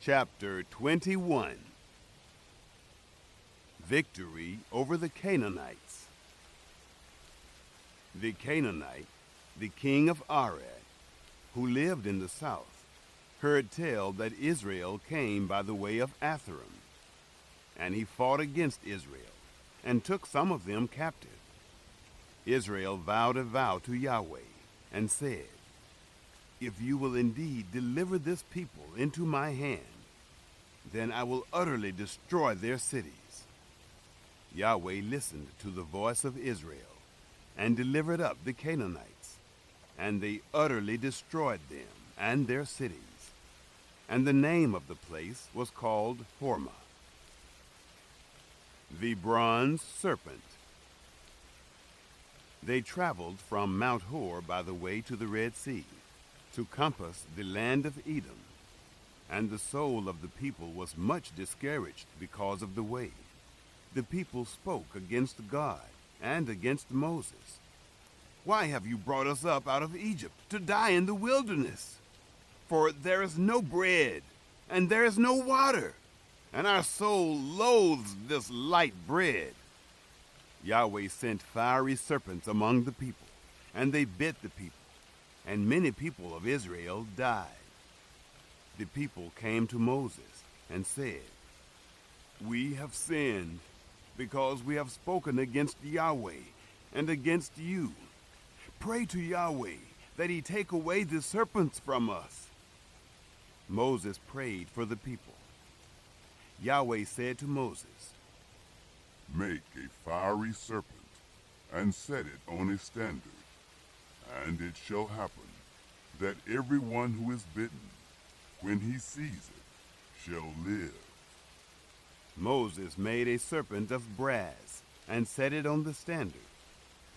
Chapter 21. Victory over the Canaanites. The Canaanite, the king of Arad, who lived in the south, heard tell that Israel came by the way of Atharim, and he fought against Israel, and took some of them captive. Israel vowed a vow to Yahweh, and said, "If you will indeed deliver this people into my hand, then I will utterly destroy their cities." Yahweh listened to the voice of Israel, and delivered up the Canaanites, and they utterly destroyed them and their cities. And the name of the place was called Hormah. The bronze serpent. They traveled from Mount Hor by the way to the Red Sea, to compass the land of Edom. And the soul of the people was much discouraged because of the way. The people spoke against God and against Moses. "Why have you brought us up out of Egypt to die in the wilderness? For there is no bread, and there is no water, and our soul loathes this light bread." Yahweh sent fiery serpents among the people, and they bit the people, and many people of Israel died. The people came to Moses and said, "We have sinned, because we have spoken against Yahweh and against you. Pray to Yahweh that he take away the serpents from us." Moses prayed for the people. Yahweh said to Moses, "Make a fiery serpent, and set it on a standard. And it shall happen that everyone who is bitten, when he sees it, shall live." Moses made a serpent of brass, and set it on the standard.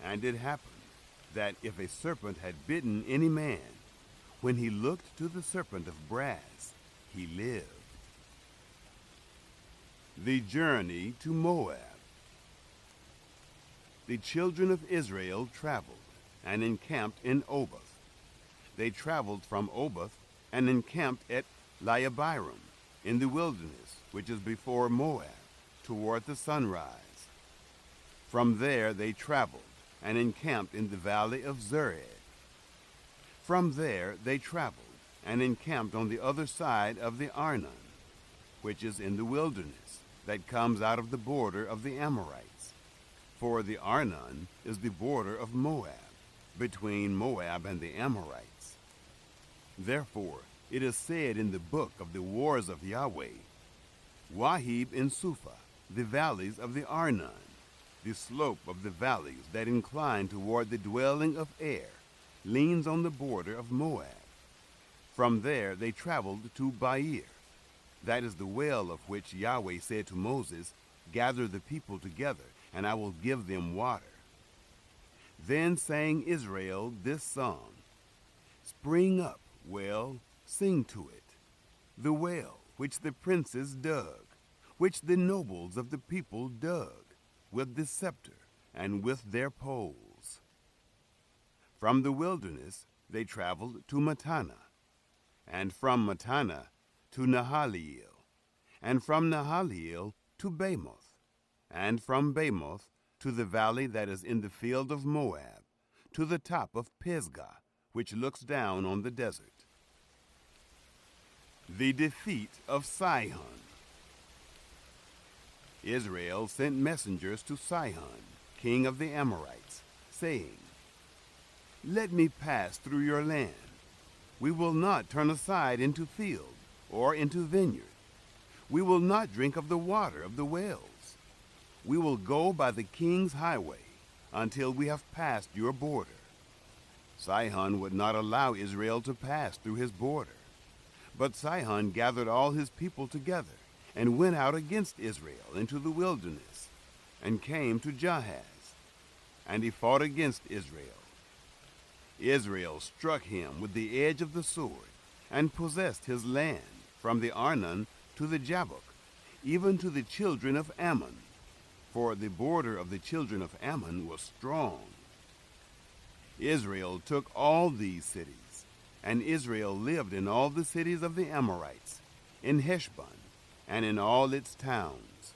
And it happened that if a serpent had bitten any man, when he looked to the serpent of brass, he lived. The journey to Moab. The children of Israel traveled, and encamped in Oboth. They traveled from Oboth, and encamped at Laabiram, in the wilderness, which is before Moab, toward the sunrise. From there they traveled, and encamped in the valley of Zered. From there they traveled, and encamped on the other side of the Arnon, which is in the wilderness, that comes out of the border of the Amorites. For the Arnon is the border of Moab, between Moab and the Amorites. Therefore it is said in the book of the wars of Yahweh, "Wahib in Suphah, the valleys of the Arnon, the slope of the valleys that incline toward the dwelling of Er, leans on the border of Moab." From there they traveled to Bair. That is the well of which Yahweh said to Moses, "Gather the people together, and I will give them water." Then sang Israel this song, "Spring up, well, sing to it, the well which the princes dug, which the nobles of the people dug, with the scepter and with their poles." From the wilderness they traveled to Mattanah, and from Mattanah to Nahaliel, and from Nahaliel to Bamoth, and from Bamoth to the valley that is in the field of Moab, to the top of Pisgah, which looks down on the desert. The defeat of Sihon. Israel sent messengers to Sihon, king of the Amorites, saying, "Let me pass through your land. We will not turn aside into field or into vineyard. We will not drink of the water of the wells. We will go by the king's highway until we have passed your border." Sihon would not allow Israel to pass through his border. But Sihon gathered all his people together, and went out against Israel into the wilderness, and came to Jahaz. And he fought against Israel. Israel struck him with the edge of the sword, and possessed his land, from the Arnon to the Jabbok, even to the children of Ammon. For the border of the children of Ammon was strong. Israel took all these cities, and Israel lived in all the cities of the Amorites, in Heshbon, and in all its towns.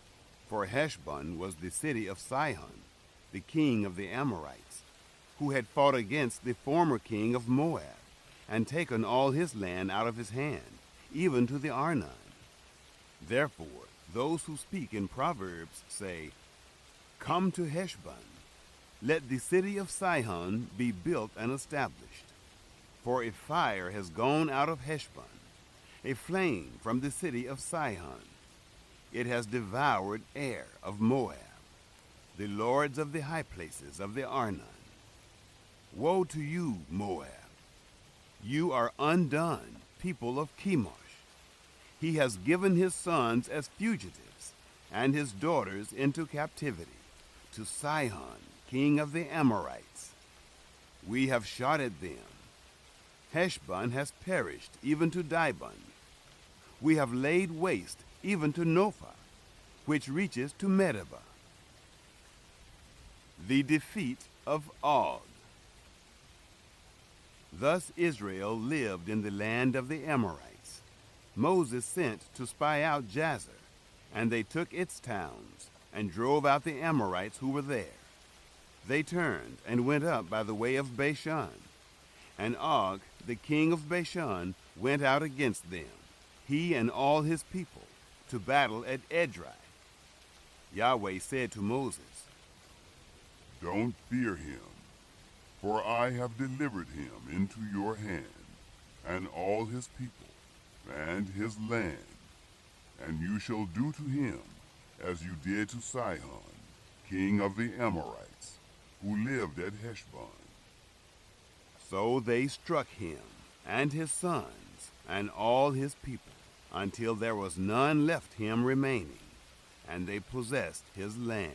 For Heshbon was the city of Sihon, the king of the Amorites, who had fought against the former king of Moab, and taken all his land out of his hand, even to the Arnon. Therefore, those who speak in Proverbs say, "Come to Heshbon, let the city of Sihon be built and established. For a fire has gone out of Heshbon, a flame from the city of Sihon. It has devoured Er of Moab, the lords of the high places of the Arnon. Woe to you, Moab! You are undone, people of Chemosh. He has given his sons as fugitives, and his daughters into captivity, to Sihon, king of the Amorites. We have shot at them. Heshbon has perished, even to Dibon. We have laid waste, even to Nophah, which reaches to Medeba." The defeat of Og. Thus Israel lived in the land of the Amorites. Moses sent to spy out Jazer, and they took its towns, and drove out the Amorites who were there. They turned and went up by the way of Bashan, and Og, the king of Bashan, went out against them, he and all his people, to battle at Edrei. Yahweh said to Moses, Don't fear him, for I have delivered him into your hand, and all his people, and his land, and you shall do to him as you did to Sihon, king of the Amorites, who lived at Heshbon. So they struck him, and his sons, and all his people, until there was none left him remaining, and they possessed his land.